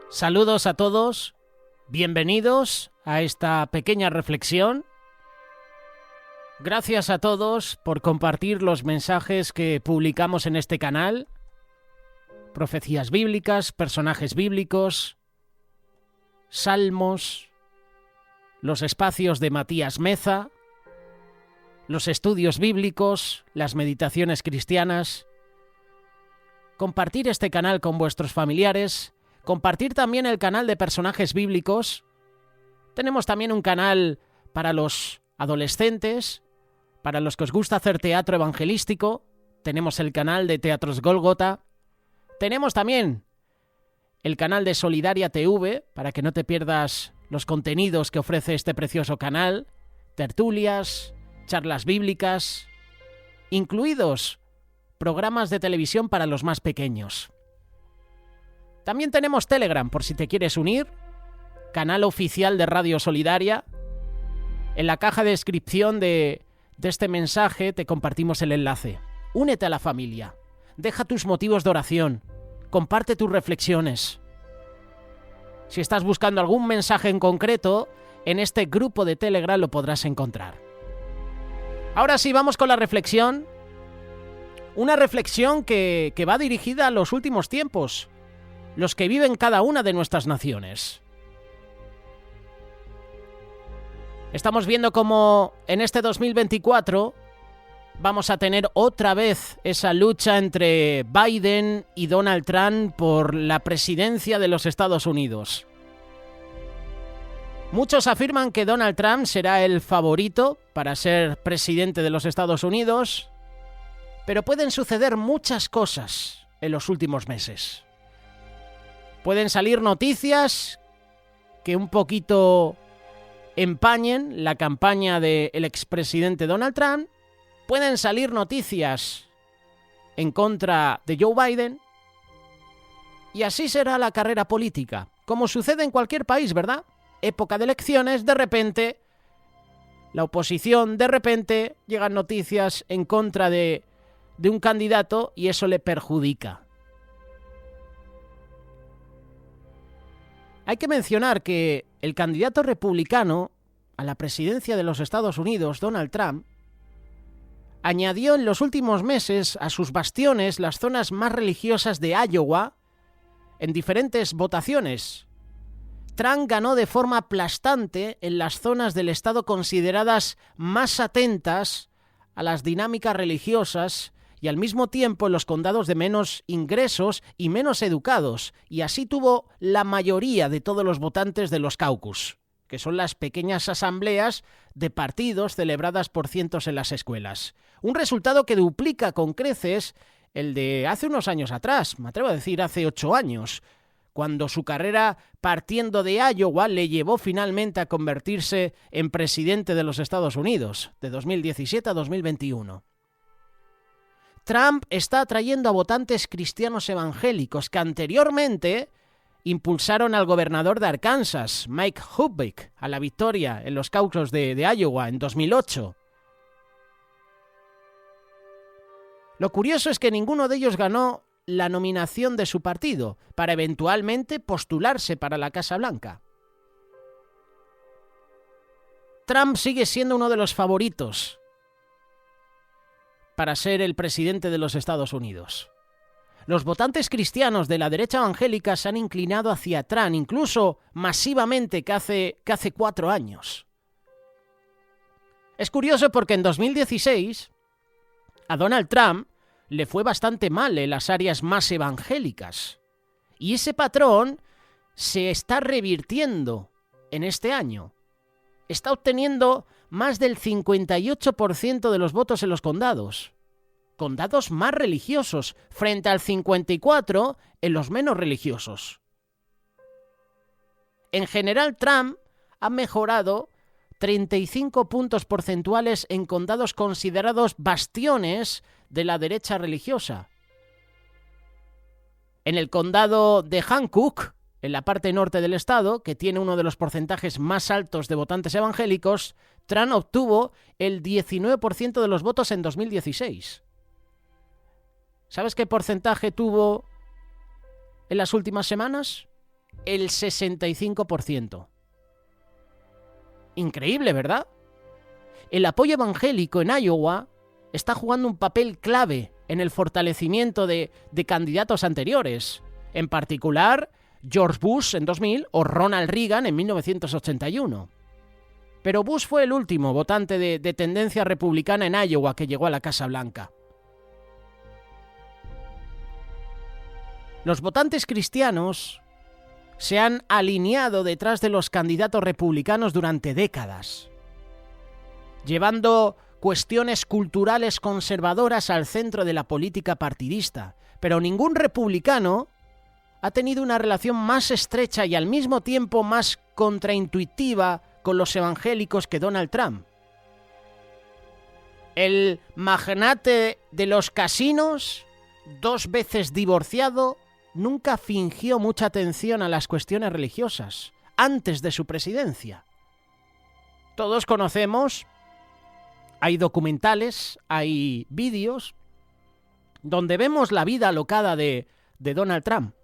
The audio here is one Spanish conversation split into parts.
Saludos a todos, bienvenidos a esta pequeña reflexión. Gracias a todos por compartir los mensajes que publicamos en este canal. Profecías bíblicas, personajes bíblicos, salmos, los espacios de Matías Meza, los estudios bíblicos, las meditaciones cristianas. Compartir este canal con vuestros familiares. Compartir también el canal de personajes bíblicos. Tenemos también un canal para los adolescentes, para los que os gusta hacer teatro evangelístico. Tenemos el canal de Teatros Gólgota. Tenemos también el canal de Solidaria TV, para que no te pierdas los contenidos que ofrece este precioso canal. Tertulias, charlas bíblicas, incluidos programas de televisión para los más pequeños. También tenemos Telegram, por si te quieres unir, canal oficial de Radio Solidaria. En la caja de descripción de este mensaje te compartimos el enlace. Únete a la familia, deja tus motivos de oración, comparte tus reflexiones. Si estás buscando algún mensaje en concreto, en este grupo de Telegram lo podrás encontrar. Ahora sí, vamos con la reflexión. Una reflexión que va dirigida a los últimos tiempos, los que viven cada una de nuestras naciones. Estamos viendo cómo en este 2024 vamos a tener otra vez esa lucha entre Biden y Donald Trump por la presidencia de los Estados Unidos. Muchos afirman que Donald Trump será el favorito para ser presidente de los Estados Unidos, pero pueden suceder muchas cosas en los últimos meses. Pueden salir noticias que un poquito empañen la campaña del expresidente Donald Trump. Pueden salir noticias en contra de Joe Biden. Y así será la carrera política, como sucede en cualquier país, ¿verdad? Época de elecciones, de repente, la oposición, de repente, llegan noticias en contra de un candidato y eso le perjudica. Hay que mencionar que el candidato republicano a la presidencia de los Estados Unidos, Donald Trump, añadió en los últimos meses a sus bastiones las zonas más religiosas de Iowa en diferentes votaciones. Trump ganó de forma aplastante en las zonas del estado consideradas más atentas a las dinámicas religiosas y al mismo tiempo en los condados de menos ingresos y menos educados, y así tuvo la mayoría de todos los votantes de los caucus, que son las pequeñas asambleas de partidos celebradas por cientos en las escuelas. Un resultado que duplica con creces el de hace unos años atrás, me atrevo a decir hace 8 años, cuando su carrera partiendo de Iowa le llevó finalmente a convertirse en presidente de los Estados Unidos, de 2017 a 2021. Trump está atrayendo a votantes cristianos evangélicos que anteriormente impulsaron al gobernador de Arkansas, Mike Hubbeck, a la victoria en los caucus de Iowa en 2008. Lo curioso es que ninguno de ellos ganó la nominación de su partido para eventualmente postularse para la Casa Blanca. Trump sigue siendo uno de los favoritos para ser el presidente de los Estados Unidos. Los votantes cristianos de la derecha evangélica se han inclinado hacia Trump, incluso masivamente que hace 4 años. Es curioso porque en 2016 a Donald Trump le fue bastante mal en las áreas más evangélicas. Y ese patrón se está revirtiendo en este año. Está obteniendo más del 58% de los votos en los condados más religiosos, frente al 54% en los menos religiosos. En general, Trump ha mejorado 35 puntos porcentuales en condados considerados bastiones de la derecha religiosa. En el condado de Hancock, en la parte norte del estado, que tiene uno de los porcentajes más altos de votantes evangélicos, Trump obtuvo el 19% de los votos en 2016. ¿Sabes qué porcentaje tuvo en las últimas semanas? el 65%. Increíble, ¿verdad? El apoyo evangélico en Iowa está jugando un papel clave en el fortalecimiento de candidatos anteriores, en particular George Bush en 2000 o Ronald Reagan en 1981. Pero Bush fue el último votante de tendencia republicana en Iowa que llegó a la Casa Blanca. Los votantes cristianos se han alineado detrás de los candidatos republicanos durante décadas, llevando cuestiones culturales conservadoras al centro de la política partidista, pero ningún republicano ha tenido una relación más estrecha y al mismo tiempo más contraintuitiva con los evangélicos que Donald Trump. El magnate de los casinos, 2 veces divorciado, nunca fingió mucha atención a las cuestiones religiosas antes de su presidencia. Todos conocemos, hay documentales, hay vídeos, donde vemos la vida alocada de Donald Trump.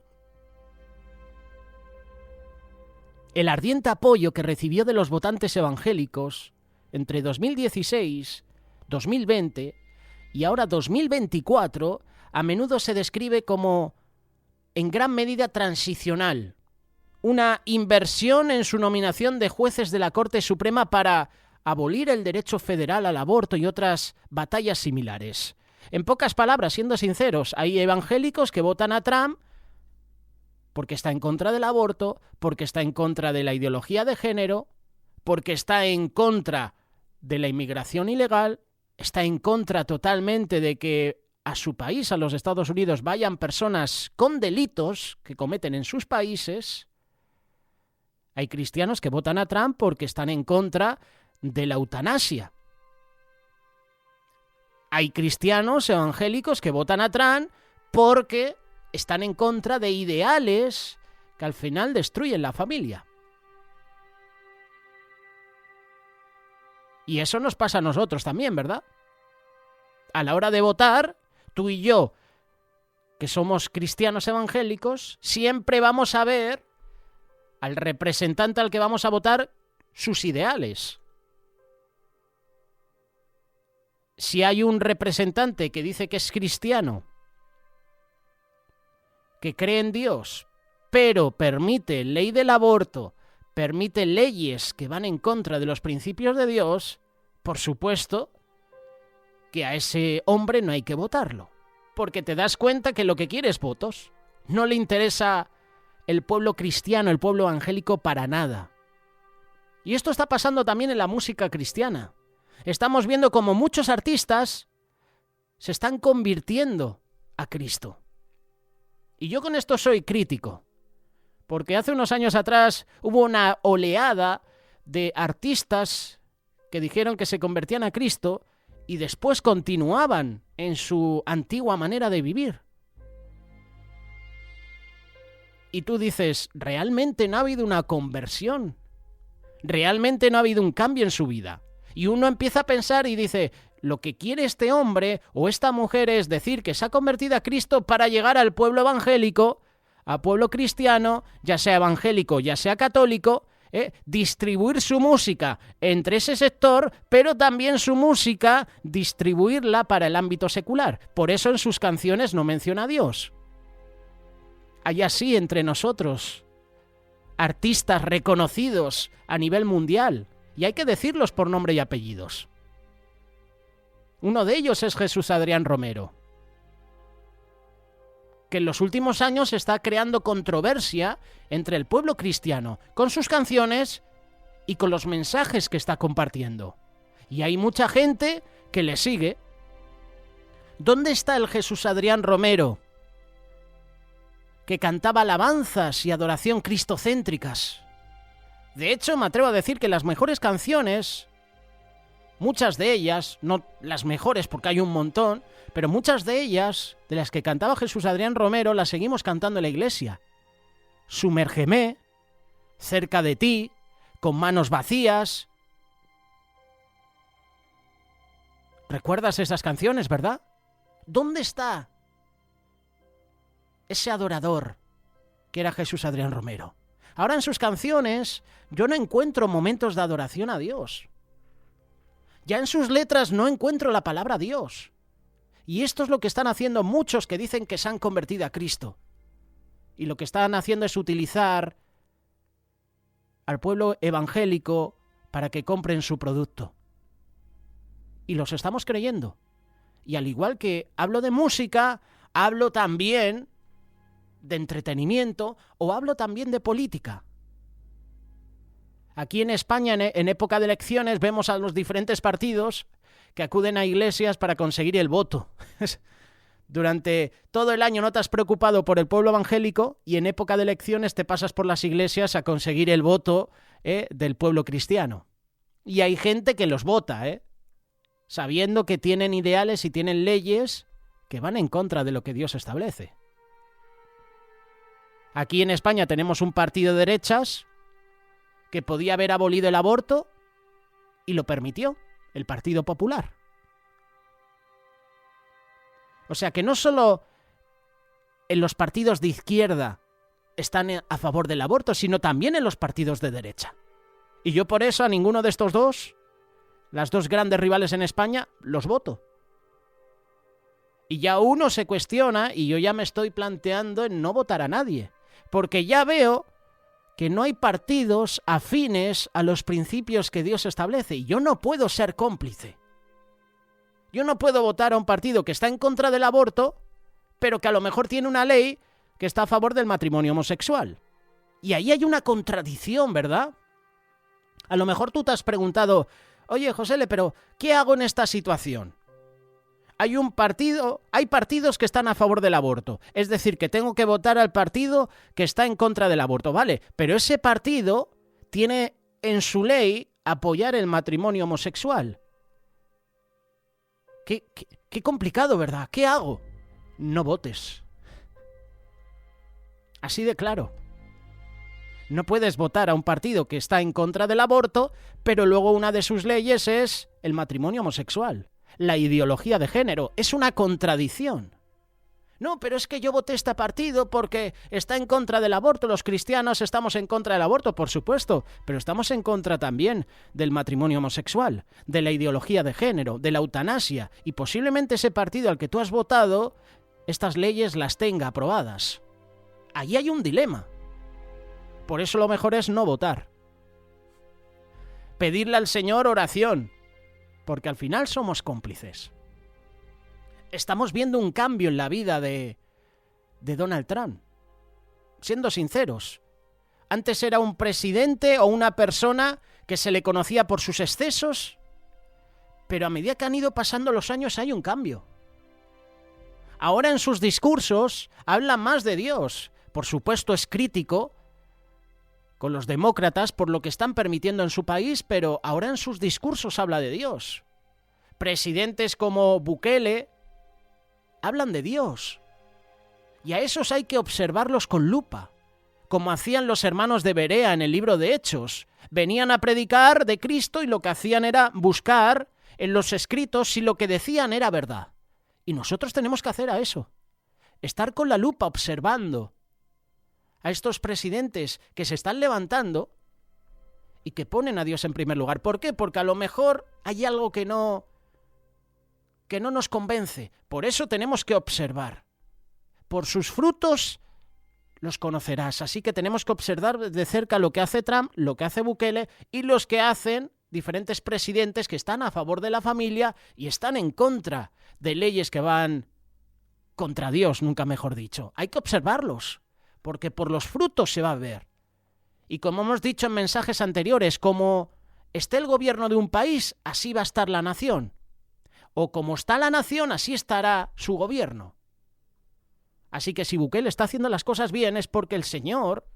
El ardiente apoyo que recibió de los votantes evangélicos entre 2016, 2020 y ahora 2024 a menudo se describe como en gran medida transicional, una inversión en su nominación de jueces de la Corte Suprema para abolir el derecho federal al aborto y otras batallas similares. En pocas palabras, siendo sinceros, hay evangélicos que votan a Trump porque está en contra del aborto, porque está en contra de la ideología de género, porque está en contra de la inmigración ilegal, está en contra totalmente de que a su país, a los Estados Unidos, vayan personas con delitos que cometen en sus países. Hay cristianos que votan a Trump porque están en contra de la eutanasia. Hay cristianos evangélicos que votan a Trump porque están en contra de ideales que al final destruyen la familia. Y eso nos pasa a nosotros también, ¿verdad? A la hora de votar, tú y yo, que somos cristianos evangélicos, siempre vamos a ver al representante al que vamos a votar sus ideales. Si hay un representante que dice que es cristiano, que cree en Dios, pero permite ley del aborto, permite leyes que van en contra de los principios de Dios, por supuesto que a ese hombre no hay que votarlo, porque te das cuenta que lo que quiere es votos. No le interesa el pueblo cristiano, el pueblo evangélico para nada. Y esto está pasando también en la música cristiana. Estamos viendo como muchos artistas se están convirtiendo a Cristo. Y yo con esto soy crítico, porque hace unos años atrás hubo una oleada de artistas que dijeron que se convertían a Cristo y después continuaban en su antigua manera de vivir. Y tú dices, ¿realmente no ha habido una conversión? ¿Realmente no ha habido un cambio en su vida? Y uno empieza a pensar y dice, lo que quiere este hombre o esta mujer es decir que se ha convertido a Cristo para llegar al pueblo evangélico, al pueblo cristiano, ya sea evangélico, ya sea católico, distribuir su música entre ese sector, pero también su música distribuirla para el ámbito secular. Por eso en sus canciones no menciona a Dios. Hay así entre nosotros artistas reconocidos a nivel mundial, y hay que decirlos por nombre y apellidos. Uno de ellos es Jesús Adrián Romero, que en los últimos años está creando controversia entre el pueblo cristiano, con sus canciones y con los mensajes que está compartiendo. Y hay mucha gente que le sigue. ¿Dónde está el Jesús Adrián Romero que cantaba alabanzas y adoración cristocéntricas? De hecho, me atrevo a decir que las mejores canciones, muchas de ellas, no las mejores porque hay un montón, pero muchas de ellas, de las que cantaba Jesús Adrián Romero, las seguimos cantando en la iglesia. Sumérgeme, Cerca de ti, Con manos vacías. ¿Recuerdas esas canciones, verdad? ¿Dónde está ese adorador que era Jesús Adrián Romero? Ahora en sus canciones yo no encuentro momentos de adoración a Dios. Ya en sus letras no encuentro la palabra Dios. Y esto es lo que están haciendo muchos que dicen que se han convertido a Cristo. Y lo que están haciendo es utilizar al pueblo evangélico para que compren su producto. Y los estamos creyendo. Y al igual que hablo de música, hablo también de entretenimiento o hablo también de política. Aquí en España, en época de elecciones, vemos a los diferentes partidos que acuden a iglesias para conseguir el voto. Durante todo el año no te has preocupado por el pueblo evangélico y en época de elecciones te pasas por las iglesias a conseguir el voto del pueblo cristiano. Y hay gente que los vota, sabiendo que tienen ideales y tienen leyes que van en contra de lo que Dios establece. Aquí en España tenemos un partido de derechas que podía haber abolido el aborto y lo permitió, el Partido Popular. O sea que no solo en los partidos de izquierda están a favor del aborto, sino también en los partidos de derecha. Y yo por eso a ninguno de estos dos, las dos grandes rivales en España, los voto. Y ya uno se cuestiona y yo ya me estoy planteando en no votar a nadie, porque ya veo que no hay partidos afines a los principios que Dios establece y yo no puedo ser cómplice. Yo no puedo votar a un partido que está en contra del aborto, pero que a lo mejor tiene una ley que está a favor del matrimonio homosexual. Y ahí hay una contradicción, ¿verdad? A lo mejor tú te has preguntado, oye, Josele, pero ¿qué hago en esta situación? Hay partidos que están a favor del aborto. Es decir, que tengo que votar al partido que está en contra del aborto, ¿vale? Pero ese partido tiene en su ley apoyar el matrimonio homosexual. Qué complicado, ¿verdad? ¿Qué hago? No votes. Así de claro. No puedes votar a un partido que está en contra del aborto, pero luego una de sus leyes es el matrimonio homosexual. La ideología de género. Es una contradicción. No, pero es que yo voté este partido porque está en contra del aborto. Los cristianos estamos en contra del aborto, por supuesto, pero estamos en contra también del matrimonio homosexual, de la ideología de género, de la eutanasia, y posiblemente ese partido al que tú has votado, estas leyes las tenga aprobadas. Ahí hay un dilema. Por eso lo mejor es no votar. Pedirle al Señor oración, porque al final somos cómplices. Estamos viendo un cambio en la vida de Donald Trump. Siendo sinceros, antes era un presidente o una persona que se le conocía por sus excesos, pero a medida que han ido pasando los años hay un cambio. Ahora en sus discursos habla más de Dios. Por supuesto es crítico con los demócratas por lo que están permitiendo en su país, pero ahora en sus discursos habla de Dios. Presidentes como Bukele hablan de Dios. Y a esos hay que observarlos con lupa, como hacían los hermanos de Berea en el libro de Hechos. Venían a predicar de Cristo y lo que hacían era buscar en los escritos si lo que decían era verdad. Y nosotros tenemos que hacer a eso. Estar con la lupa observando a estos presidentes que se están levantando y que ponen a Dios en primer lugar. ¿Por qué? Porque a lo mejor hay algo que no nos convence. Por eso tenemos que observar. Por sus frutos los conocerás. Así que tenemos que observar de cerca lo que hace Trump, lo que hace Bukele y los que hacen diferentes presidentes que están a favor de la familia y están en contra de leyes que van contra Dios, nunca mejor dicho. Hay que observarlos, porque por los frutos se va a ver. Y como hemos dicho en mensajes anteriores, como esté el gobierno de un país, así va a estar la nación. O como está la nación, así estará su gobierno. Así que si Bukele está haciendo las cosas bien es porque el Señor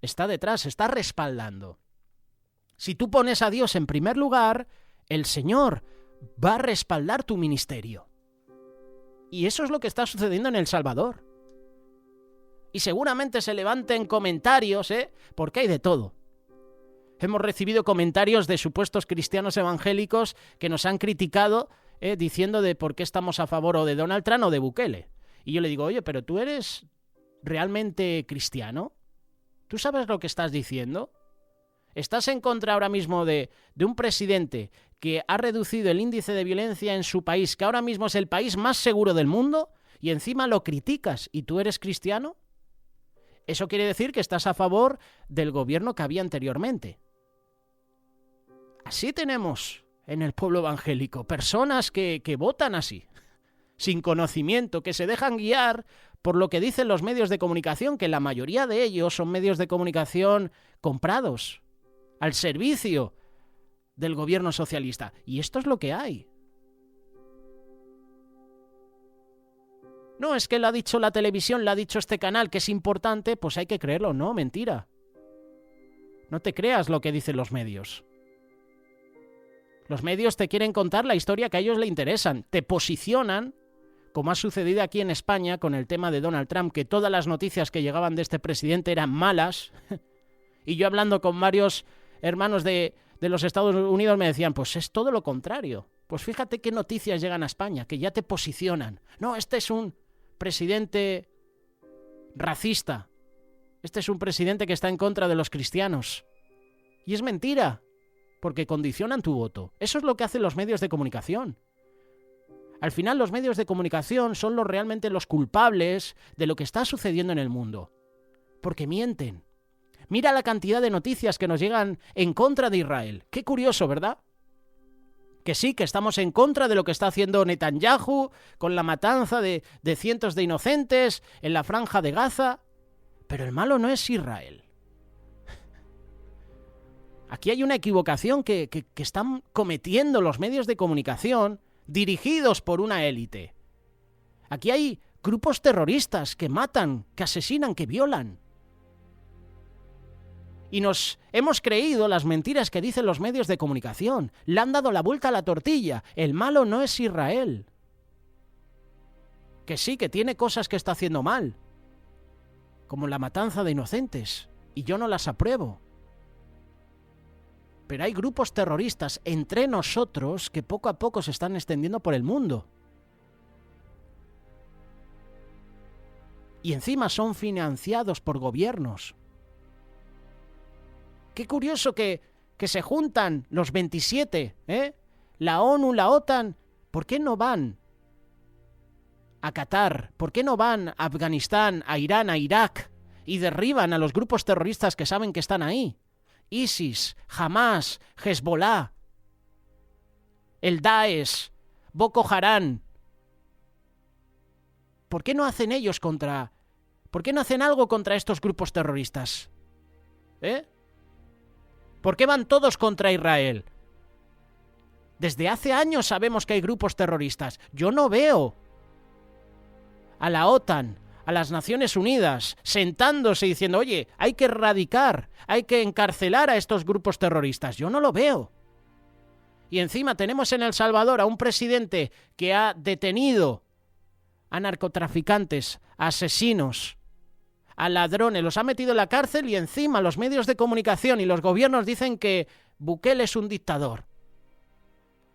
está detrás, está respaldando. Si tú pones a Dios en primer lugar, el Señor va a respaldar tu ministerio. Y eso es lo que está sucediendo en El Salvador. Y seguramente se levanten comentarios, porque hay de todo. Hemos recibido comentarios de supuestos cristianos evangélicos que nos han criticado diciendo de por qué estamos a favor o de Donald Trump o de Bukele. Y yo le digo, oye, pero ¿tú eres realmente cristiano? ¿Tú sabes lo que estás diciendo? Estás en contra ahora mismo de un presidente que ha reducido el índice de violencia en su país, que ahora mismo es el país más seguro del mundo, y encima lo criticas, ¿y tú eres cristiano? Eso quiere decir que estás a favor del gobierno que había anteriormente. Así tenemos en el pueblo evangélico personas que votan así, sin conocimiento, que se dejan guiar por lo que dicen los medios de comunicación, que la mayoría de ellos son medios de comunicación comprados, al servicio del gobierno socialista. Y esto es lo que hay. No, es que lo ha dicho la televisión, lo ha dicho este canal, que es importante, pues hay que creerlo. No, mentira. No te creas lo que dicen los medios. Los medios te quieren contar la historia que a ellos les interesan. Te posicionan, como ha sucedido aquí en España con el tema de Donald Trump, que todas las noticias que llegaban de este presidente eran malas. Y yo hablando con varios hermanos de los Estados Unidos me decían, pues es todo lo contrario. Pues fíjate qué noticias llegan a España, que ya te posicionan. No, este es un presidente racista. Este es un presidente que está en contra de los cristianos. Y es mentira, porque condicionan tu voto. Eso es lo que hacen los medios de comunicación. Al final los medios de comunicación son realmente los culpables de lo que está sucediendo en el mundo. Porque mienten. Mira la cantidad de noticias que nos llegan en contra de Israel. Qué curioso, ¿verdad? Que sí, que estamos en contra de lo que está haciendo Netanyahu con la matanza de cientos de inocentes en la franja de Gaza. Pero el malo no es Israel. Aquí hay una equivocación que están cometiendo los medios de comunicación dirigidos por una élite. Aquí hay grupos terroristas que matan, que asesinan, que violan. Y nos hemos creído las mentiras que dicen los medios de comunicación. Le han dado la vuelta a la tortilla. El malo no es Israel. Que sí, que tiene cosas que está haciendo mal, como la matanza de inocentes, y yo no las apruebo. Pero hay grupos terroristas entre nosotros que poco a poco se están extendiendo por el mundo. Y encima son financiados por gobiernos. Qué curioso que se juntan los 27, la ONU, la OTAN. ¿Por qué no van a Qatar? ¿Por qué no van a Afganistán, a Irán, a Irak y derriban a los grupos terroristas que saben que están ahí? ISIS, Hamas, Hezbollah, el Daesh, Boko Haram. ¿Por qué no hacen ellos ¿Por qué no hacen algo contra estos grupos terroristas? ¿Por qué van todos contra Israel? Desde hace años sabemos que hay grupos terroristas. Yo no veo a la OTAN, a las Naciones Unidas, sentándose y diciendo, oye, hay que erradicar, hay que encarcelar a estos grupos terroristas. Yo no lo veo. Y encima tenemos en El Salvador a un presidente que ha detenido a narcotraficantes, a asesinos, a ladrones, los ha metido en la cárcel y encima los medios de comunicación y los gobiernos dicen que Bukele es un dictador.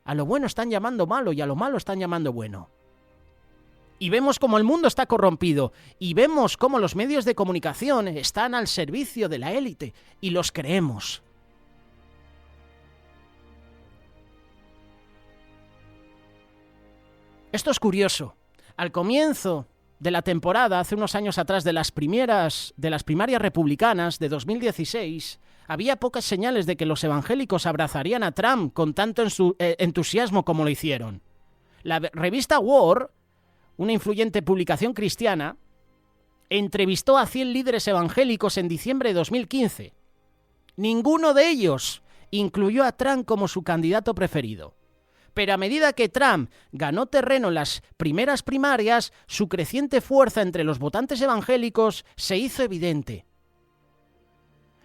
A lo bueno están llamando malo y a lo malo están llamando bueno. Y vemos cómo el mundo está corrompido y vemos cómo los medios de comunicación están al servicio de la élite y los creemos. Esto es curioso. Al comienzo de la temporada, hace unos años atrás, de las primarias republicanas de 2016, había pocas señales de que los evangélicos abrazarían a Trump con tanto entusiasmo como lo hicieron. La revista War, una influyente publicación cristiana, entrevistó a 100 líderes evangélicos en diciembre de 2015. Ninguno de ellos incluyó a Trump como su candidato preferido. Pero a medida que Trump ganó terreno en las primeras primarias, su creciente fuerza entre los votantes evangélicos se hizo evidente.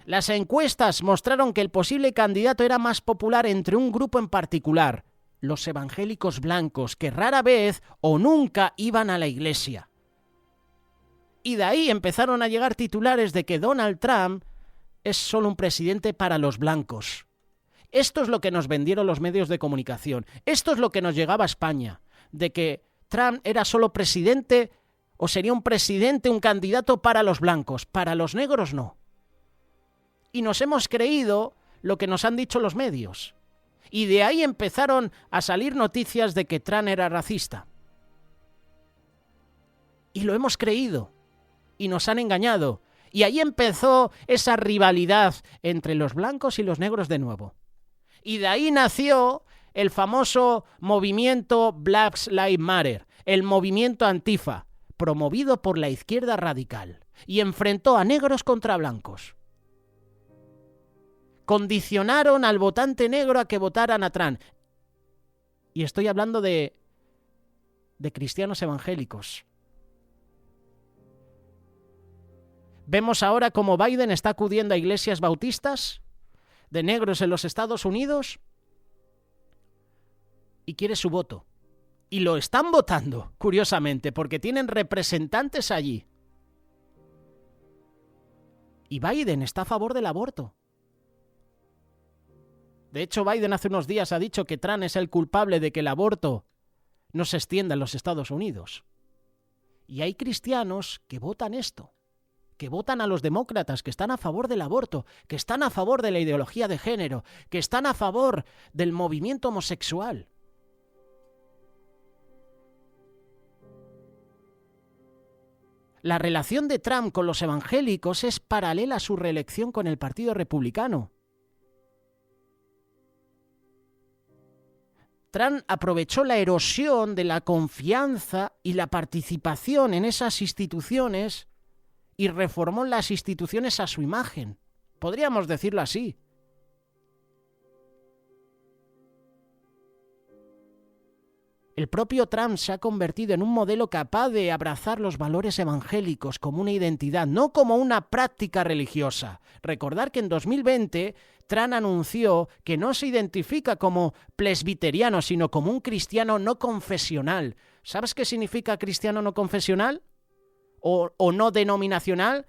Las encuestas mostraron que el posible candidato era más popular entre un grupo en particular, los evangélicos blancos, que rara vez o nunca iban a la iglesia. Y de ahí empezaron a llegar titulares de que Donald Trump es solo un presidente para los blancos. Esto es lo que nos vendieron los medios de comunicación. Esto es lo que nos llegaba a España, de que Trump era solo presidente o sería un presidente, un candidato para los blancos, para los negros no. y nos hemos creído lo que nos han dicho los medios. Y de ahí empezaron a salir noticias de que Trump era racista. Y lo hemos creído. Y nos han engañado. Y ahí empezó esa rivalidad entre los blancos y los negros de nuevo. Y de ahí nació el famoso movimiento Black Lives Matter, el movimiento Antifa, promovido por la izquierda radical, y enfrentó a negros contra blancos. Condicionaron al votante negro a que votaran a Trump. Y estoy hablando de cristianos evangélicos. Vemos ahora cómo Biden está acudiendo a iglesias bautistas de negros en los Estados Unidos y quiere su voto. Y lo están votando, curiosamente, porque tienen representantes allí. Y Biden está a favor del aborto. De hecho, Biden hace unos días ha dicho que Trump es el culpable de que el aborto no se extienda en los Estados Unidos. Y hay cristianos que votan esto, que votan a los demócratas, que están a favor del aborto, que están a favor de la ideología de género, que están a favor del movimiento homosexual. La relación de Trump con los evangélicos es paralela a su reelección con el Partido Republicano. Trump aprovechó la erosión de la confianza y la participación en esas instituciones y reformó las instituciones a su imagen. Podríamos decirlo así. El propio Trump se ha convertido en un modelo capaz de abrazar los valores evangélicos como una identidad, no como una práctica religiosa. Recordar que en 2020 Trump anunció que no se identifica como presbiteriano, sino como un cristiano no confesional. ¿Sabes qué significa cristiano no confesional? ¿O no denominacional?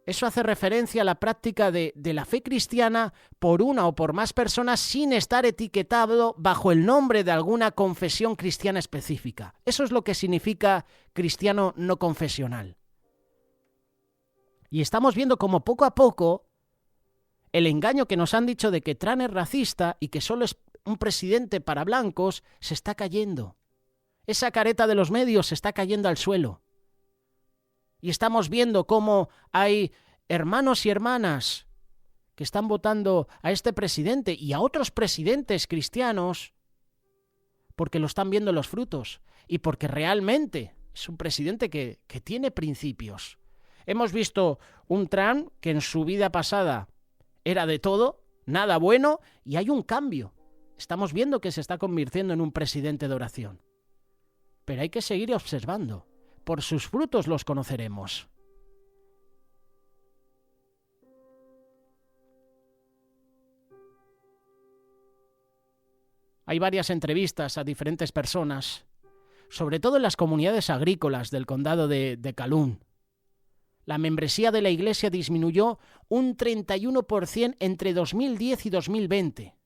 Eso hace referencia a la práctica de la fe cristiana por una o por más personas sin estar etiquetado bajo el nombre de alguna confesión cristiana específica. Eso es lo que significa cristiano no confesional. Y estamos viendo como poco a poco el engaño que nos han dicho de que Trump es racista y que solo es un presidente para blancos se está cayendo. Esa careta de los medios se está cayendo al suelo. Y estamos viendo cómo hay hermanos y hermanas que están votando a este presidente y a otros presidentes cristianos porque lo están viendo los frutos y porque realmente es un presidente que tiene principios. Hemos visto un Trump que en su vida pasada era de todo, nada bueno, y hay un cambio. Estamos viendo que se está convirtiendo en un presidente de oración. Pero hay que seguir observando. Por sus frutos los conoceremos. Hay varias entrevistas a diferentes personas, sobre todo en las comunidades agrícolas del condado de Calhoun. La membresía de la iglesia disminuyó un 31% entre 2010 y 2020.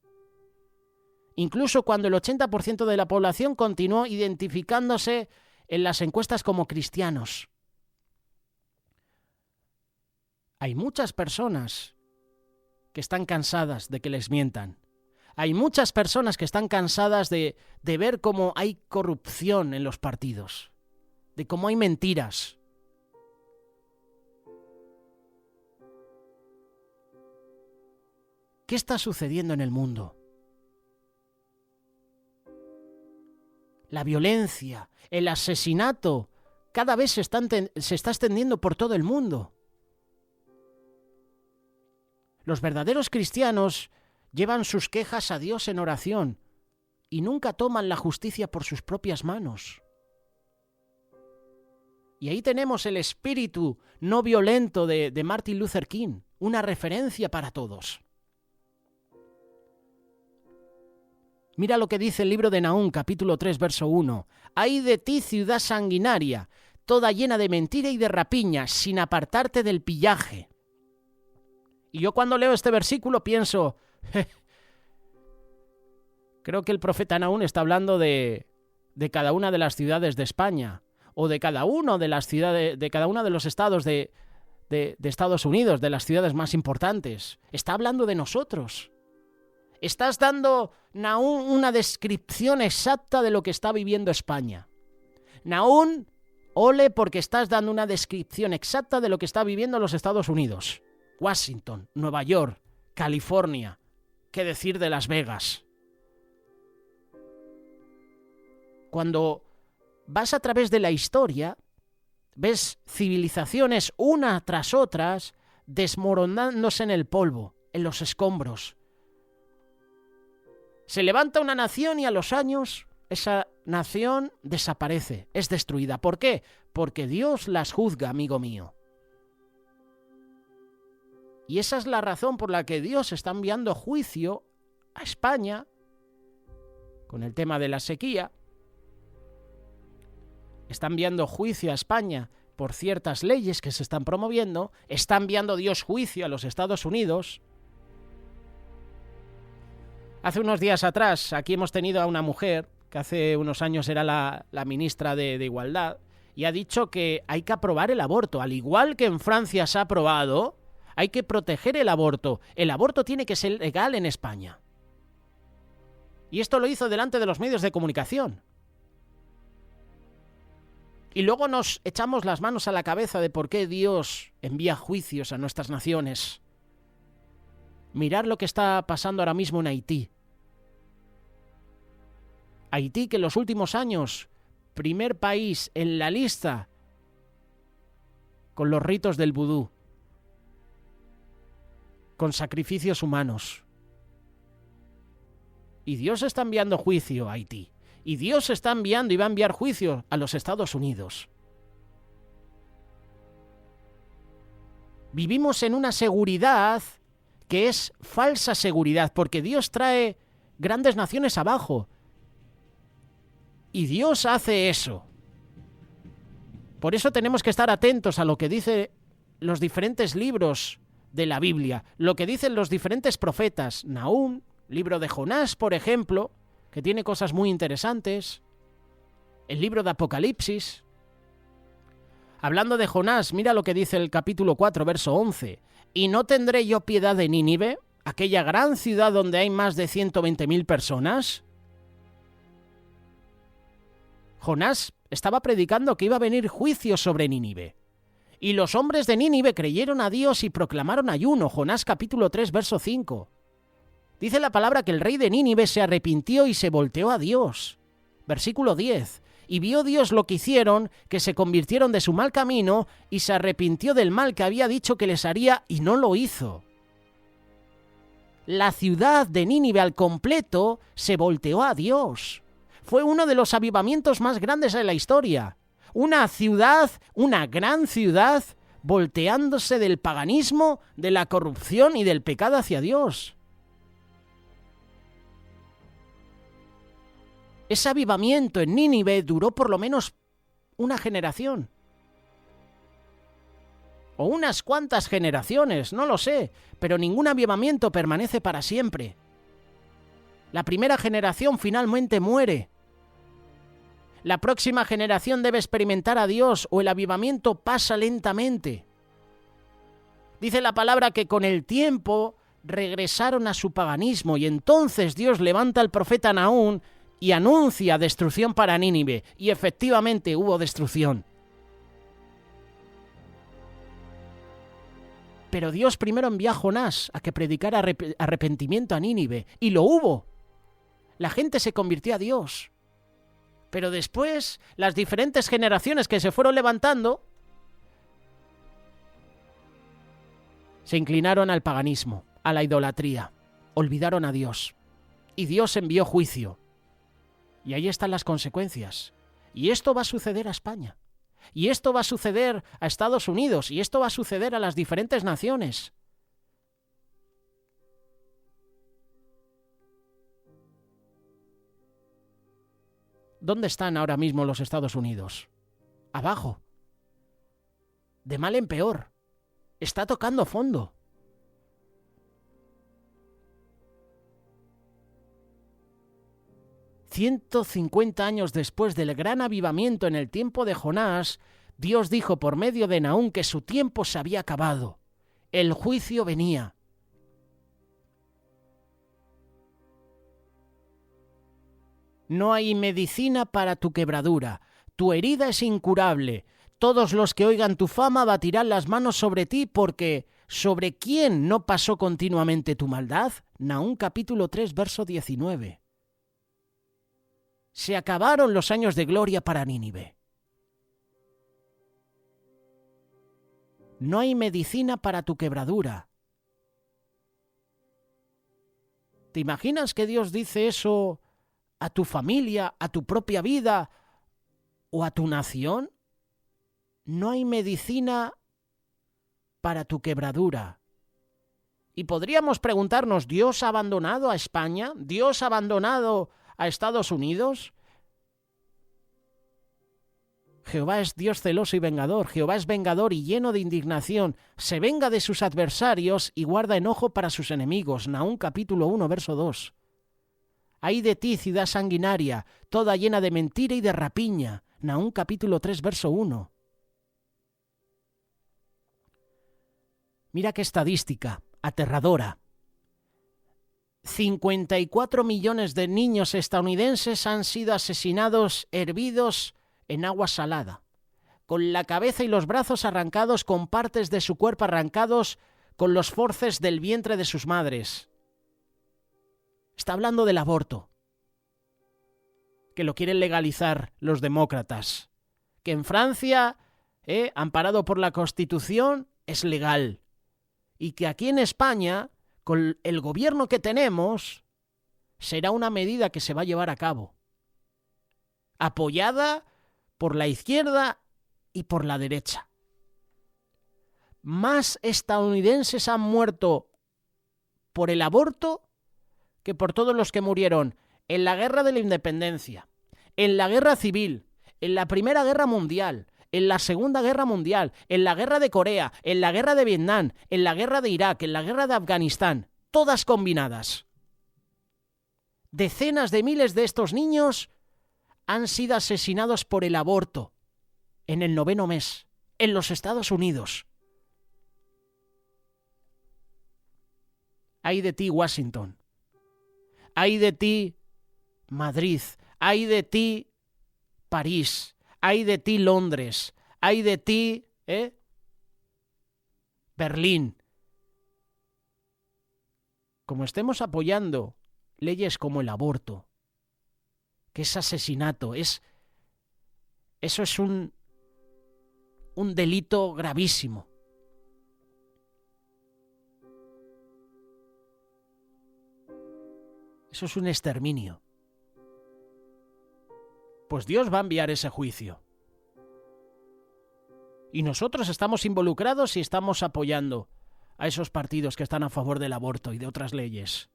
Incluso cuando el 80% de la población continuó identificándose en las encuestas como cristianos. Hay muchas personas que están cansadas de que les mientan. Hay muchas personas que están cansadas de ver cómo hay corrupción en los partidos, de cómo hay mentiras. ¿Qué está sucediendo en el mundo? La violencia, el asesinato, cada vez se está extendiendo por todo el mundo. Los verdaderos cristianos llevan sus quejas a Dios en oración y nunca toman la justicia por sus propias manos. Y ahí tenemos el espíritu no violento de Martin Luther King, una referencia para todos. Mira lo que dice el libro de Nahum, capítulo 3, verso 1. «Ay de ti, ciudad sanguinaria, toda llena de mentira y de rapiña, sin apartarte del pillaje». Y yo cuando leo este versículo pienso, creo que el profeta Nahum está hablando de cada una de las ciudades de España, o de cada una de las ciudades, de cada uno de los estados de de Estados Unidos, de las ciudades más importantes. Está hablando de nosotros. Estás dando, Nahum, una descripción exacta de lo que está viviendo España. Nahum, ole, porque estás dando una descripción exacta de lo que está viviendo los Estados Unidos. Washington, Nueva York, California, qué decir de Las Vegas. Cuando vas a través de la historia, ves civilizaciones una tras otras desmoronándose en el polvo, en los escombros. Se levanta una nación y a los años esa nación desaparece, es destruida. ¿Por qué? Porque Dios las juzga, amigo mío. Y esa es la razón por la que Dios está enviando juicio a España con el tema de la sequía. Está enviando juicio a España por ciertas leyes que se están promoviendo. Está enviando Dios juicio a los Estados Unidos. Hace unos días atrás, aquí hemos tenido a una mujer, que hace unos años era la ministra de Igualdad, y ha dicho que hay que aprobar el aborto. Al igual que en Francia se ha aprobado, hay que proteger el aborto. El aborto tiene que ser legal en España. Y esto lo hizo delante de los medios de comunicación. Y luego nos echamos las manos a la cabeza de por qué Dios envía juicios a nuestras naciones. Mirad lo que está pasando ahora mismo en Haití. Haití, que en los últimos años, primer país en la lista con los ritos del vudú, con sacrificios humanos. Y Dios está enviando juicio a Haití. Y Dios está enviando y va a enviar juicio a los Estados Unidos. Vivimos en una seguridad que es falsa seguridad, porque Dios trae grandes naciones abajo. Y Dios hace eso. Por eso tenemos que estar atentos a lo que dicen los diferentes libros de la Biblia, lo que dicen los diferentes profetas. Nahum, libro de Jonás, por ejemplo, que tiene cosas muy interesantes. El libro de Apocalipsis. Hablando de Jonás, mira lo que dice el capítulo 4, verso 11. ¿Y no tendré yo piedad de Nínive, aquella gran ciudad donde hay más de 120.000 personas? Jonás estaba predicando que iba a venir juicio sobre Nínive. Y los hombres de Nínive creyeron a Dios y proclamaron ayuno. Jonás capítulo 3, verso 5. Dice la palabra que el rey de Nínive se arrepintió y se volteó a Dios. Versículo 10. Y vio Dios lo que hicieron, que se convirtieron de su mal camino, y se arrepintió del mal que había dicho que les haría, y no lo hizo. La ciudad de Nínive al completo se volteó a Dios. Fue uno de los avivamientos más grandes de la historia. Una ciudad, una gran ciudad, volteándose del paganismo, de la corrupción y del pecado hacia Dios. Ese avivamiento en Nínive duró por lo menos una generación. O unas cuantas generaciones, no lo sé, pero ningún avivamiento permanece para siempre. La primera generación finalmente muere. La próxima generación debe experimentar a Dios o el avivamiento pasa lentamente. Dice la palabra que con el tiempo regresaron a su paganismo y entonces Dios levanta al profeta Nahum y anuncia destrucción para Nínive, y efectivamente hubo destrucción. Pero Dios primero envió a Jonás a que predicara arrepentimiento a Nínive, y lo hubo. La gente se convirtió a Dios. Pero después, las diferentes generaciones que se fueron levantando se inclinaron al paganismo, a la idolatría, olvidaron a Dios, y Dios envió juicio. Y ahí están las consecuencias. Y esto va a suceder a España. Y esto va a suceder a Estados Unidos. Y esto va a suceder a las diferentes naciones. ¿Dónde están ahora mismo los Estados Unidos? Abajo. De mal en peor. Está tocando fondo. ...150 años después del gran avivamiento en el tiempo de Jonás... Dios dijo por medio de Nahum que su tiempo se había acabado. El juicio venía. No hay medicina para tu quebradura. Tu herida es incurable. Todos los que oigan tu fama batirán las manos sobre ti porque ¿sobre quién no pasó continuamente tu maldad? Nahum capítulo 3, verso 19. Se acabaron los años de gloria para Nínive. No hay medicina para tu quebradura. ¿Te imaginas que Dios dice eso a tu familia, a tu propia vida o a tu nación? No hay medicina para tu quebradura. Y podríamos preguntarnos, ¿Dios ha abandonado a España? ¿Dios ha abandonado a Estados Unidos? Jehová es Dios celoso y vengador. Jehová es vengador y lleno de indignación. Se venga de sus adversarios y guarda enojo para sus enemigos. Nahum capítulo 1, verso 2. Ay de ti, ciudad sanguinaria, toda llena de mentira y de rapiña. Nahum capítulo 3, verso 1. Mira qué estadística aterradora. 54 millones de niños estadounidenses han sido asesinados, hervidos en agua salada, con la cabeza y los brazos arrancados, con partes de su cuerpo arrancados, con los forces del vientre de sus madres. Está hablando del aborto, que lo quieren legalizar los demócratas, que en Francia, amparado por la Constitución, es legal, y que aquí en España, con el gobierno que tenemos, será una medida que se va a llevar a cabo, apoyada por la izquierda y por la derecha. Más estadounidenses han muerto por el aborto que por todos los que murieron en la guerra de la independencia, en la guerra civil, en la Primera Guerra Mundial, en la Segunda Guerra Mundial, en la guerra de Corea, en la guerra de Vietnam, en la guerra de Irak, en la guerra de Afganistán, todas combinadas. Decenas de miles de estos niños han sido asesinados por el aborto en el 9º mes, en los Estados Unidos. Ay de ti, Washington. Ay de ti, Madrid. Ay de ti, París. Ay de ti, Londres. Ay de ti, Berlín. Como estemos apoyando leyes como el aborto, que es asesinato, eso es un delito gravísimo. Eso es un exterminio. Pues Dios va a enviar ese juicio. Y nosotros estamos involucrados y estamos apoyando a esos partidos que están a favor del aborto y de otras leyes.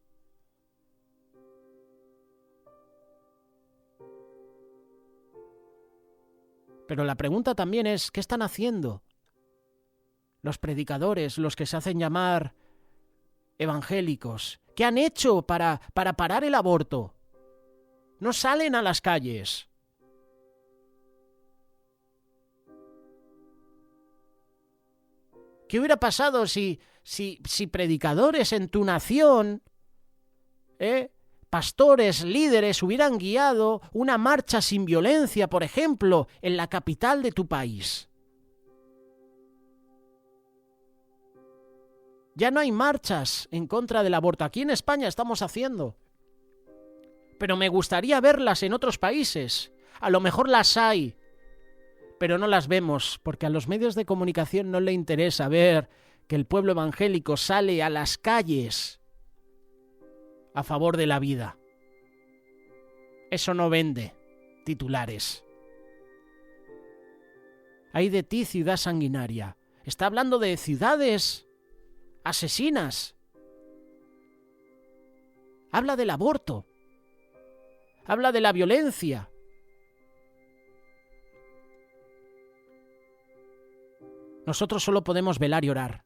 Pero la pregunta también es, ¿qué están haciendo los predicadores, los que se hacen llamar evangélicos? ¿Qué han hecho para parar el aborto? No salen a las calles. ¿Qué hubiera pasado si predicadores en tu nación, pastores, líderes, hubieran guiado una marcha sin violencia, por ejemplo, en la capital de tu país? Ya no hay marchas en contra del aborto. Aquí en España estamos haciendo. Pero me gustaría verlas en otros países. A lo mejor las hay, pero no las vemos, porque a los medios de comunicación no le interesa ver que el pueblo evangélico sale a las calles a favor de la vida. Eso no vende titulares. Ay de ti, ciudad sanguinaria. Está hablando de ciudades asesinas. Habla del aborto. Habla de la violencia. Nosotros solo podemos velar y orar.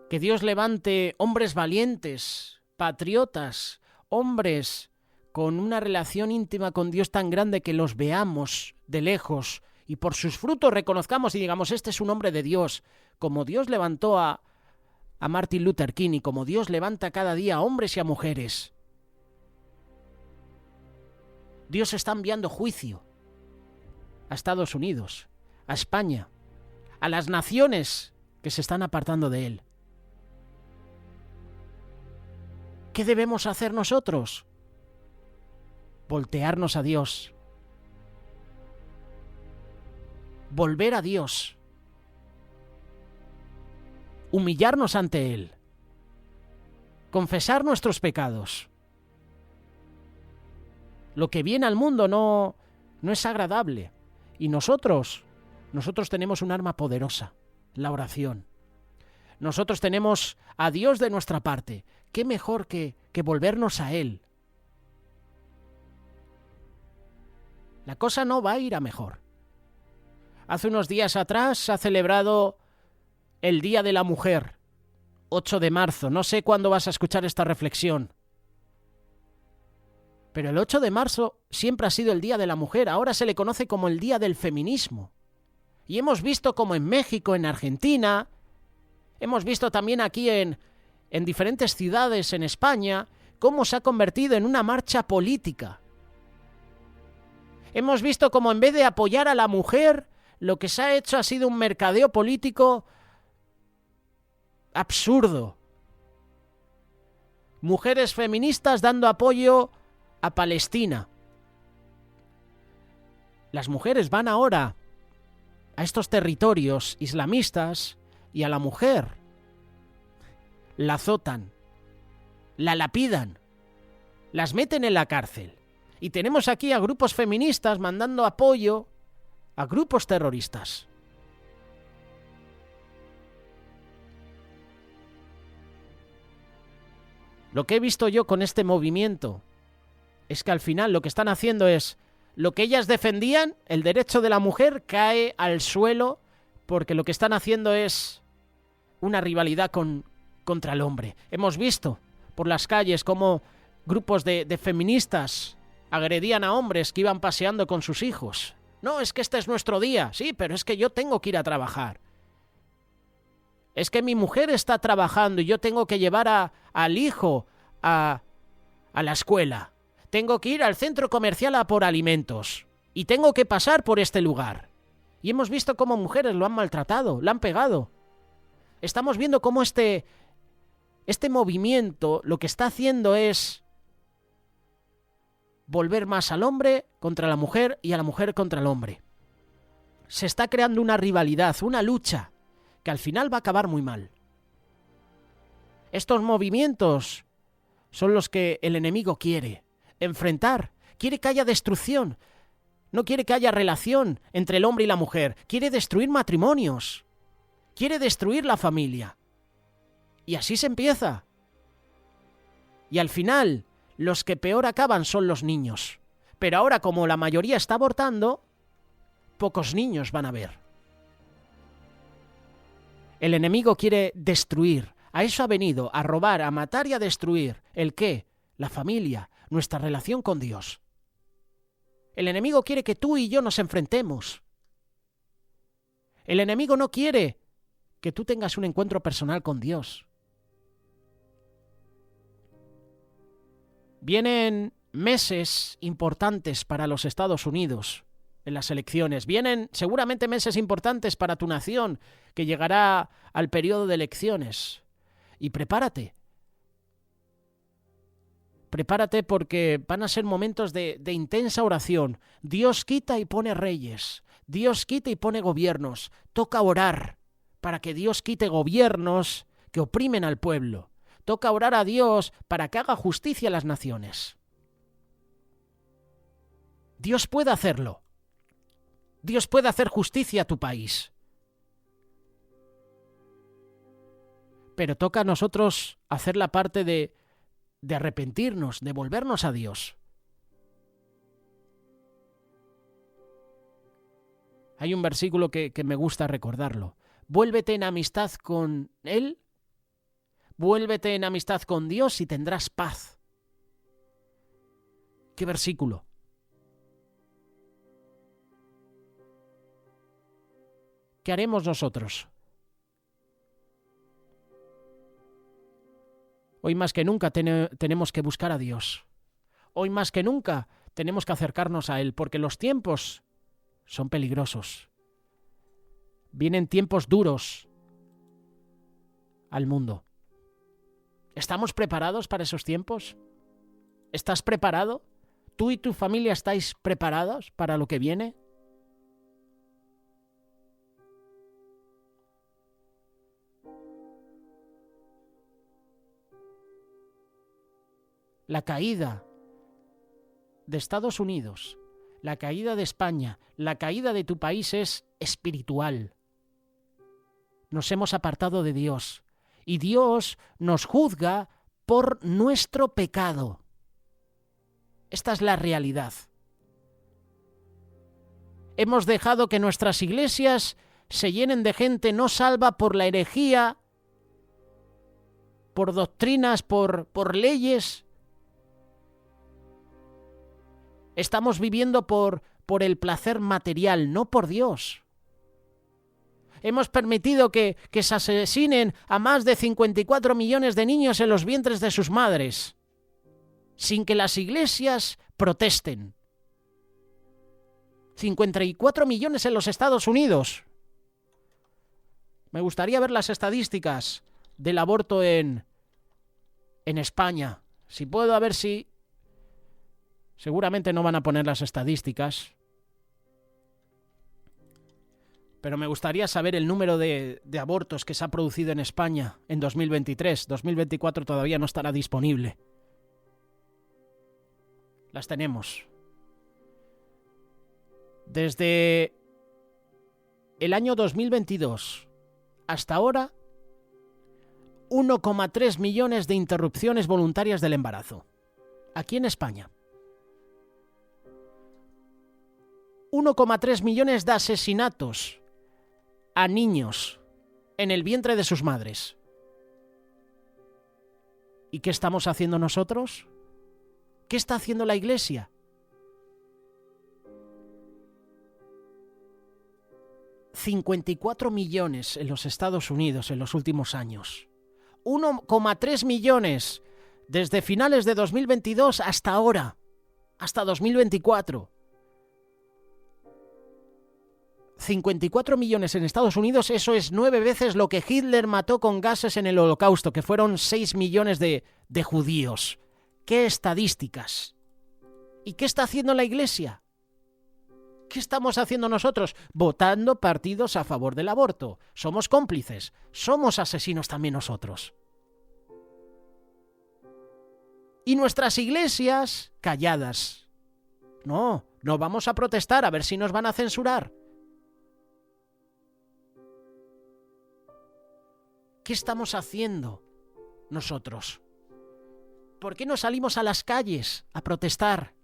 Que Dios levante hombres valientes, patriotas, hombres con una relación íntima con Dios tan grande que los veamos de lejos y por sus frutos reconozcamos y digamos, este es un hombre de Dios, como Dios levantó a Martin Luther King y como Dios levanta cada día a hombres y a mujeres. Dios está enviando juicio a Estados Unidos, a España, a las naciones que se están apartando de Él. ¿Qué debemos hacer nosotros? Voltearnos a Dios. Volver a Dios. Humillarnos ante Él. Confesar nuestros pecados. Lo que viene al mundo no es agradable. Y nosotros tenemos un arma poderosa, la oración. Nosotros tenemos a Dios de nuestra parte. ¿Qué mejor que volvernos a Él? La cosa no va a ir a mejor. Hace unos días atrás se ha celebrado el Día de la Mujer, 8 de marzo. No sé cuándo vas a escuchar esta reflexión. Pero el 8 de marzo siempre ha sido el Día de la Mujer. Ahora se le conoce como el Día del Feminismo. Y hemos visto como en México, en Argentina, hemos visto también aquí en diferentes ciudades en España, cómo se ha convertido en una marcha política. Hemos visto cómo en vez de apoyar a la mujer, lo que se ha hecho ha sido un mercadeo político absurdo. Mujeres feministas dando apoyo a Palestina. Las mujeres van ahora a estos territorios islamistas y a la mujer la azotan, la lapidan, las meten en la cárcel. Y tenemos aquí a grupos feministas mandando apoyo a grupos terroristas. Lo que he visto yo con este movimiento es que al final lo que están haciendo es lo que ellas defendían, el derecho de la mujer, cae al suelo porque lo que están haciendo es una rivalidad contra el hombre. Hemos visto por las calles cómo grupos de feministas agredían a hombres que iban paseando con sus hijos. No, es que este es nuestro día. Sí, pero es que yo tengo que ir a trabajar. Es que mi mujer está trabajando y yo tengo que llevar al hijo a la escuela. Tengo que ir al centro comercial a por alimentos. Y tengo que pasar por este lugar. Y hemos visto cómo mujeres lo han maltratado, lo han pegado. Estamos viendo cómo este movimiento lo que está haciendo es volver más al hombre contra la mujer y a la mujer contra el hombre. Se está creando una rivalidad, una lucha, que al final va a acabar muy mal. Estos movimientos son los que el enemigo quiere enfrentar, quiere que haya destrucción, no quiere que haya relación entre el hombre y la mujer, quiere destruir matrimonios, quiere destruir la familia. Y así se empieza. Y al final, los que peor acaban son los niños. Pero ahora, como la mayoría está abortando, pocos niños van a ver. El enemigo quiere destruir. A eso ha venido, a robar, a matar y a destruir. ¿El qué? La familia, nuestra relación con Dios. El enemigo quiere que tú y yo nos enfrentemos. El enemigo no quiere que tú tengas un encuentro personal con Dios. Vienen meses importantes para los Estados Unidos en las elecciones. Vienen seguramente meses importantes para tu nación, que llegará al periodo de elecciones. Y prepárate. Prepárate porque van a ser momentos de intensa oración. Dios quita y pone reyes. Dios quita y pone gobiernos. Toca orar para que Dios quite gobiernos que oprimen al pueblo. Toca orar a Dios para que haga justicia a las naciones. Dios puede hacerlo. Dios puede hacer justicia a tu país. Pero toca a nosotros hacer la parte de arrepentirnos, de volvernos a Dios. Hay un versículo que me gusta recordarlo. Vuélvete en amistad con Él, vuélvete en amistad con Dios y tendrás paz. ¿Qué versículo? ¿Qué haremos nosotros? Hoy más que nunca tenemos que buscar a Dios. Hoy más que nunca tenemos que acercarnos a Él, porque los tiempos son peligrosos. Vienen tiempos duros al mundo. ¿Estamos preparados para esos tiempos? ¿Estás preparado? ¿Tú y tu familia estáis preparados para lo que viene? La caída de Estados Unidos, la caída de España, la caída de tu país es espiritual. Nos hemos apartado de Dios y Dios nos juzga por nuestro pecado. Esta es la realidad. Hemos dejado que nuestras iglesias se llenen de gente no salva por la herejía, por doctrinas, por leyes. Estamos viviendo por el placer material, no por Dios. Hemos permitido que se asesinen a más de 54 millones de niños en los vientres de sus madres, sin que las iglesias protesten. 54 millones en los Estados Unidos. Me gustaría ver las estadísticas del aborto en España. Si puedo, a ver si... Seguramente no van a poner las estadísticas, pero me gustaría saber el número de abortos que se ha producido en España en 2023. 2024 todavía no estará disponible. Las tenemos. Desde el año 2022 hasta ahora, 1,3 millones de interrupciones voluntarias del embarazo. Aquí en España. 1,3 millones de asesinatos a niños en el vientre de sus madres. ¿Y qué estamos haciendo nosotros? ¿Qué está haciendo la Iglesia? $54 millones en los Estados Unidos en los últimos años. 1,3 millones desde finales de 2022 hasta ahora, hasta 2024. 54 millones en Estados Unidos, eso es 9 veces lo que Hitler mató con gases en el Holocausto, que fueron 6 millones de judíos. ¿Qué estadísticas? ¿Y qué está haciendo la Iglesia? ¿Qué estamos haciendo nosotros? Votando partidos a favor del aborto. Somos cómplices. Somos asesinos también nosotros. Y nuestras iglesias calladas. No vamos a protestar a ver si nos van a censurar. ¿Qué estamos haciendo nosotros? ¿Por qué no salimos a las calles a protestar?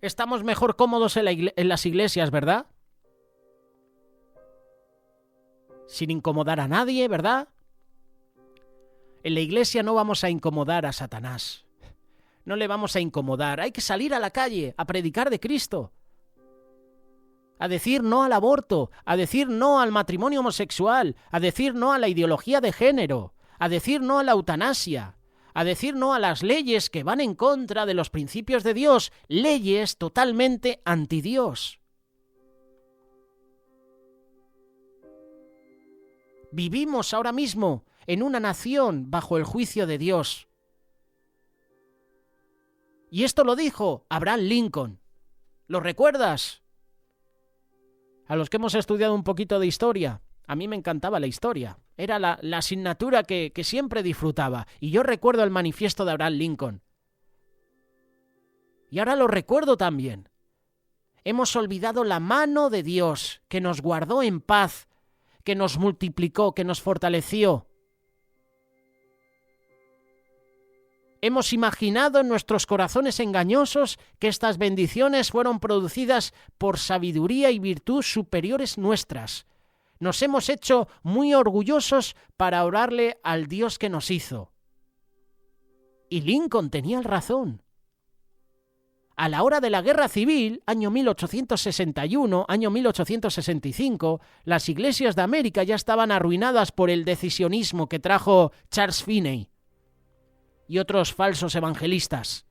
Estamos mejor cómodos en las iglesias, ¿verdad? Sin incomodar a nadie, ¿verdad? En la iglesia no vamos a incomodar a Satanás. No le vamos a incomodar. Hay que salir a la calle a predicar de Cristo. A decir no al aborto, a decir no al matrimonio homosexual, a decir no a la ideología de género, a decir no a la eutanasia, a decir no a las leyes que van en contra de los principios de Dios, leyes totalmente anti Dios. Vivimos ahora mismo en una nación bajo el juicio de Dios. Y esto lo dijo Abraham Lincoln. ¿Lo recuerdas? A los que hemos estudiado un poquito de historia, a mí me encantaba la historia. Era la asignatura que siempre disfrutaba. Y yo recuerdo el manifiesto de Abraham Lincoln. Y ahora lo recuerdo también. Hemos olvidado la mano de Dios, que nos guardó en paz, que nos multiplicó, que nos fortaleció. Hemos imaginado en nuestros corazones engañosos que estas bendiciones fueron producidas por sabiduría y virtud superiores nuestras. Nos hemos hecho muy orgullosos para orarle al Dios que nos hizo. Y Lincoln tenía razón. A la hora de la Guerra Civil, año 1861, año 1865, las iglesias de América ya estaban arruinadas por el decisionismo que trajo Charles Finney y otros falsos evangelistas.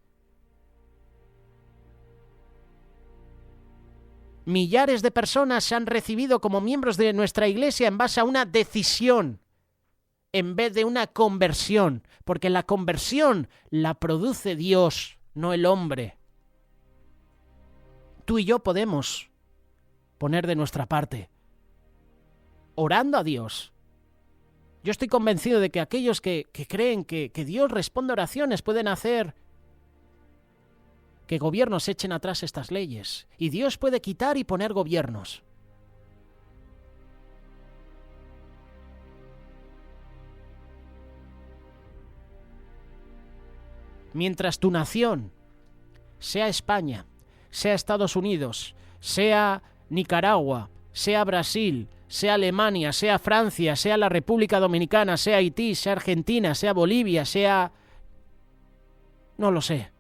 Millares de personas se han recibido como miembros de nuestra iglesia en base a una decisión, en vez de una conversión, porque la conversión la produce Dios, no el hombre. Tú y yo podemos poner de nuestra parte, orando a Dios. Yo estoy convencido de que aquellos que creen que Dios responde a oraciones pueden hacer que gobiernos echen atrás estas leyes. Y Dios puede quitar y poner gobiernos. Mientras tu nación, sea España, sea Estados Unidos, sea Nicaragua, sea Brasil, sea Alemania, sea Francia, sea la República Dominicana, sea Haití, sea Argentina, sea Bolivia, sea... no lo sé.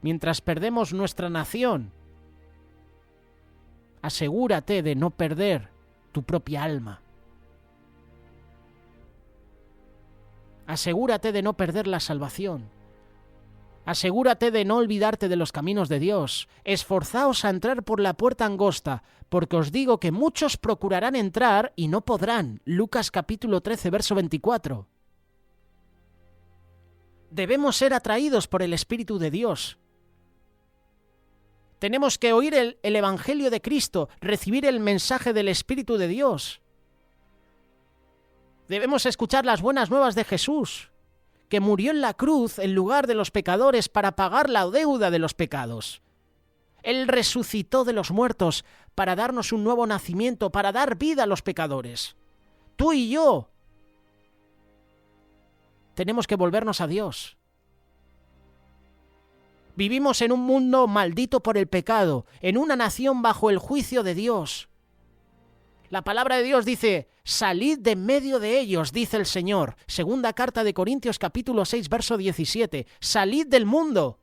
Mientras perdemos nuestra nación, asegúrate de no perder tu propia alma. Asegúrate de no perder la salvación. Asegúrate de no olvidarte de los caminos de Dios. Esforzaos a entrar por la puerta angosta, porque os digo que muchos procurarán entrar y no podrán. Lucas capítulo 13, verso 24. Debemos ser atraídos por el Espíritu de Dios. Tenemos que oír el Evangelio de Cristo, recibir el mensaje del Espíritu de Dios. Debemos escuchar las buenas nuevas de Jesús, que murió en la cruz en lugar de los pecadores para pagar la deuda de los pecados. Él resucitó de los muertos para darnos un nuevo nacimiento, para dar vida a los pecadores. Tú y yo tenemos que volvernos a Dios. Vivimos en un mundo maldito por el pecado, en una nación bajo el juicio de Dios. La palabra de Dios dice, salid de en medio de ellos, dice el Señor. Segunda carta de Corintios capítulo 6, verso 17. Salid del mundo.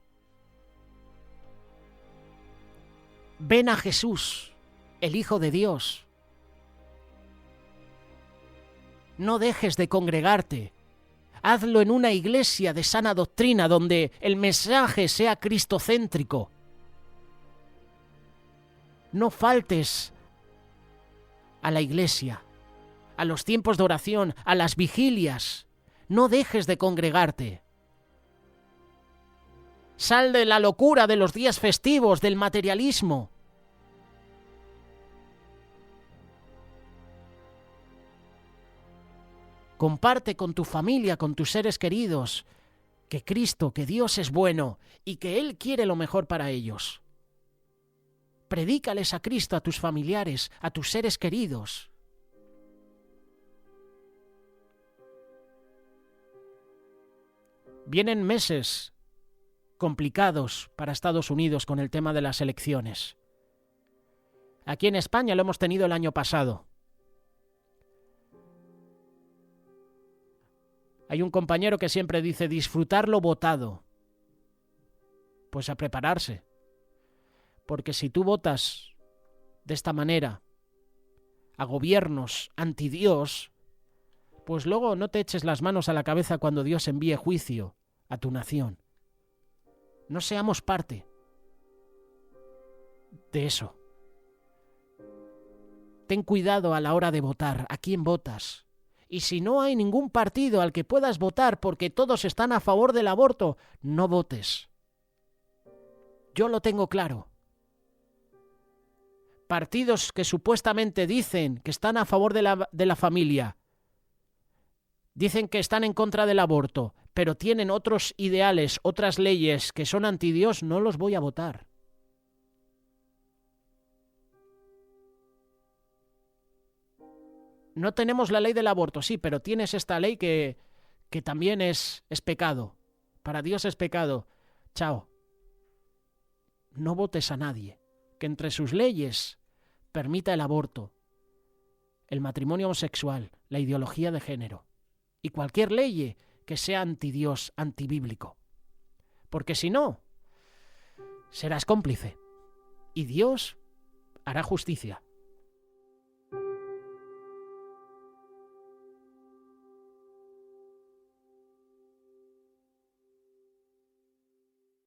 Ven a Jesús, el Hijo de Dios. No dejes de congregarte. Hazlo en una iglesia de sana doctrina donde el mensaje sea cristocéntrico. No faltes a la iglesia, a los tiempos de oración, a las vigilias. No dejes de congregarte. Sal de la locura de los días festivos, del materialismo. Comparte con tu familia, con tus seres queridos, que Cristo, que Dios es bueno y que Él quiere lo mejor para ellos. Predícales a Cristo a tus familiares, a tus seres queridos. Vienen meses complicados para Estados Unidos con el tema de las elecciones. Aquí en España lo hemos tenido el año pasado. Hay un compañero que siempre dice disfrutar lo votado. Pues a prepararse. Porque si tú votas de esta manera a gobiernos anti Dios, pues luego no te eches las manos a la cabeza cuando Dios envíe juicio a tu nación. No seamos parte de eso. Ten cuidado a la hora de votar. ¿A quién votas? Y si no hay ningún partido al que puedas votar porque todos están a favor del aborto, no votes. Yo lo tengo claro. Partidos que supuestamente dicen que están a favor de la familia, dicen que están en contra del aborto, pero tienen otros ideales, otras leyes que son anti Dios, no los voy a votar. No tenemos la ley del aborto, sí, pero tienes esta ley que también es pecado. Para Dios es pecado. Chao. No votes a nadie que entre sus leyes permita el aborto, el matrimonio homosexual, la ideología de género y cualquier ley que sea antidios, antibíblico. Porque si no, serás cómplice y Dios hará justicia.